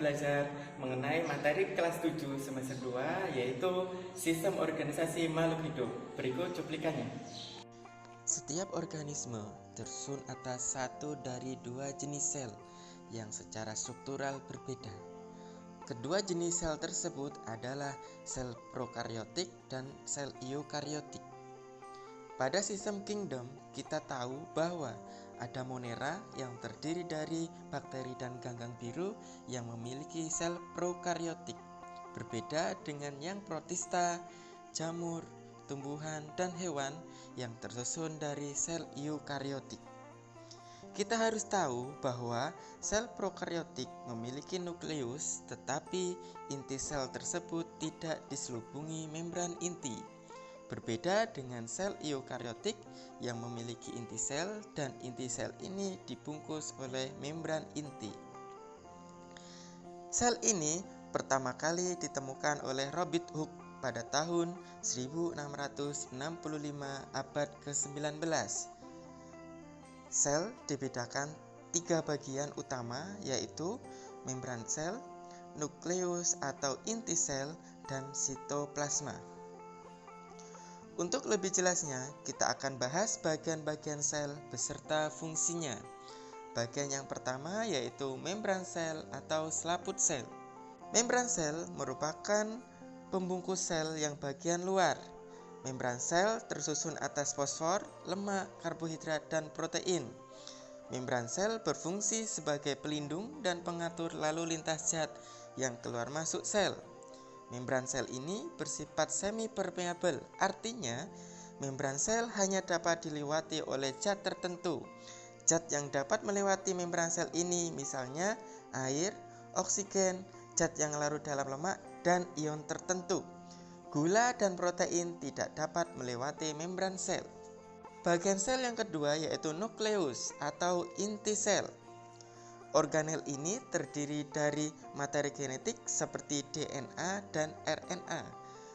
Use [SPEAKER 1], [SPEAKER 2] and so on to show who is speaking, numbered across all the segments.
[SPEAKER 1] belajar mengenai materi kelas 7 semester 2 yaitu sistem organisasi makhluk hidup. Berikut cuplikannya.
[SPEAKER 2] Setiap organisme tersusun atas satu dari dua jenis sel yang secara struktural berbeda. Kedua jenis sel tersebut adalah sel prokaryotik dan sel eukaryotik. Pada sistem kingdom, kita tahu bahwa ada monera yang terdiri dari bakteri dan ganggang biru yang memiliki sel prokaryotik, berbeda dengan yang protista, jamur, tumbuhan, dan hewan yang tersusun dari sel eukaryotik. Kita harus tahu bahwa sel prokaryotik memiliki nukleus, tetapi inti sel tersebut tidak diselubungi membran inti. Berbeda dengan sel eukaryotik yang memiliki inti sel dan inti sel ini dibungkus oleh membran inti. Sel ini pertama kali ditemukan oleh Robert Hooke pada tahun 1665 abad ke-19. Sel dibedakan tiga bagian utama, yaitu membran sel, nukleus atau inti sel, dan sitoplasma. Untuk lebih jelasnya, kita akan bahas bagian-bagian sel beserta fungsinya. Bagian yang pertama yaitu membran sel atau selaput sel. Membran sel merupakan pembungkus sel yang bagian luar. Membran sel tersusun atas fosfor, lemak, karbohidrat, dan protein. Membran sel berfungsi sebagai pelindung dan pengatur lalu lintas zat yang keluar masuk sel. Membran sel ini bersifat semi-permeabel, artinya membran sel hanya dapat dilewati oleh zat tertentu. Zat yang dapat melewati membran sel ini misalnya air, oksigen, zat yang larut dalam lemak, dan ion tertentu. Gula dan protein tidak dapat melewati membran sel. Bagian sel yang kedua yaitu nukleus atau inti sel. Organel ini terdiri dari materi genetik seperti DNA dan RNA.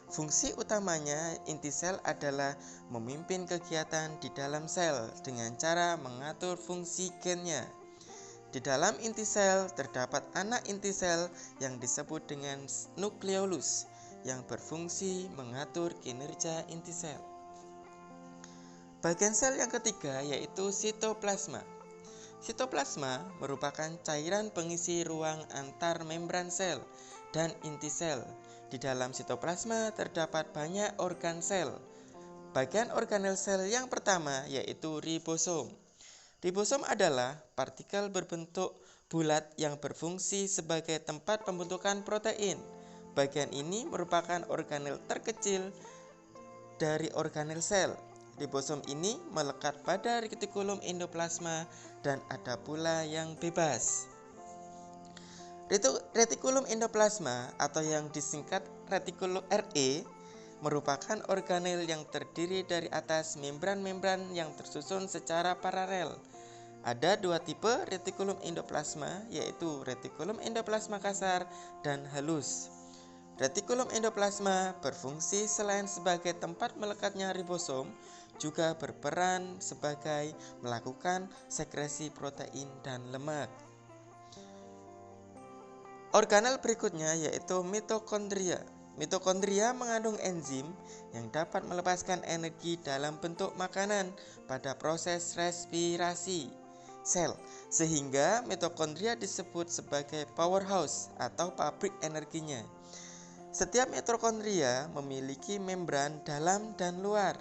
[SPEAKER 2] Fungsi utamanya inti sel adalah memimpin kegiatan di dalam sel dengan cara mengatur fungsi gennya. Di dalam inti sel terdapat anak inti sel yang disebut dengan nukleolus yang berfungsi mengatur kinerja inti sel. Bagian sel yang ketiga yaitu sitoplasma. Sitoplasma merupakan cairan pengisi ruang antar membran sel dan inti sel. Di dalam sitoplasma terdapat banyak organ sel. Bagian organel sel yang pertama yaitu ribosom. Ribosom adalah partikel berbentuk bulat yang berfungsi sebagai tempat pembentukan protein. Bagian ini merupakan organel terkecil dari organel sel. Ribosom ini melekat pada retikulum endoplasma dan ada pula yang bebas. Retikulum endoplasma atau yang disingkat retikulum RE merupakan organel yang terdiri dari atas membran-membran yang tersusun secara paralel. Ada dua tipe retikulum endoplasma, yaitu retikulum endoplasma kasar dan halus. Retikulum endoplasma berfungsi selain sebagai tempat melekatnya ribosom, juga berperan sebagai melakukan sekresi protein dan lemak. Organel berikutnya yaitu mitokondria. Mitokondria mengandung enzim yang dapat melepaskan energi dalam bentuk makanan pada proses respirasi sel, sehingga mitokondria disebut sebagai powerhouse atau pabrik energinya. Setiap mitokondria memiliki membran dalam dan luar.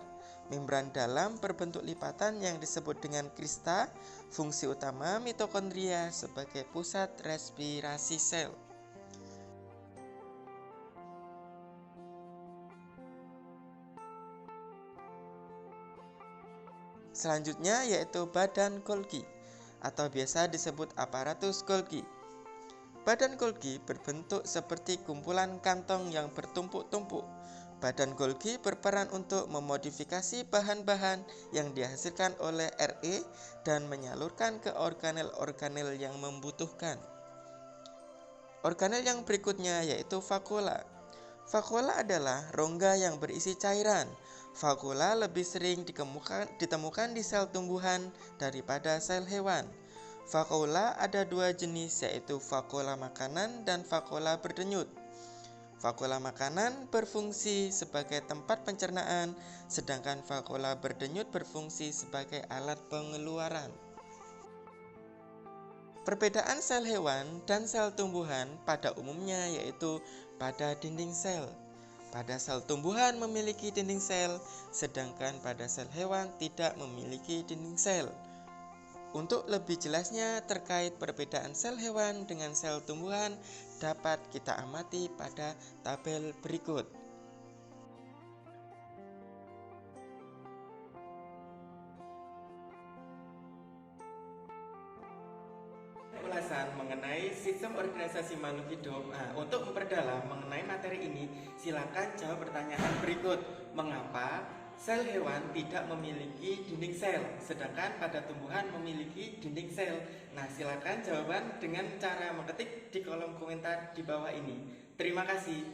[SPEAKER 2] Membran dalam berbentuk lipatan yang disebut dengan krista. Fungsi utama mitokondria sebagai pusat respirasi sel. Selanjutnya yaitu badan Golgi atau biasa disebut aparatus Golgi. Badan Golgi berbentuk seperti kumpulan kantong yang bertumpuk-tumpuk. Badan Golgi berperan untuk memodifikasi bahan-bahan yang dihasilkan oleh RE dan menyalurkan ke organel-organel yang membutuhkan. Organel yang berikutnya yaitu vakuola. Vakuola adalah rongga yang berisi cairan. Vakuola lebih sering ditemukan di sel tumbuhan daripada sel hewan. Vakuola ada dua jenis, yaitu vakuola makanan dan vakuola berdenyut. Vakuola makanan berfungsi sebagai tempat pencernaan, sedangkan vakuola berdenyut berfungsi sebagai alat pengeluaran. Perbedaan sel hewan dan sel tumbuhan pada umumnya yaitu pada dinding sel. Pada sel tumbuhan memiliki dinding sel, sedangkan pada sel hewan tidak memiliki dinding sel. Untuk lebih jelasnya terkait perbedaan sel hewan dengan sel tumbuhan dapat kita amati pada tabel berikut.
[SPEAKER 1] Ulasan mengenai sistem organisasi makhluk hidup. Untuk memperdalam mengenai materi ini, silakan jawab pertanyaan berikut. Mengapa sel hewan tidak memiliki dinding sel, sedangkan pada tumbuhan memiliki dinding sel? Nah, silakan jawaban dengan cara mengetik di kolom komentar di bawah ini. Terima kasih.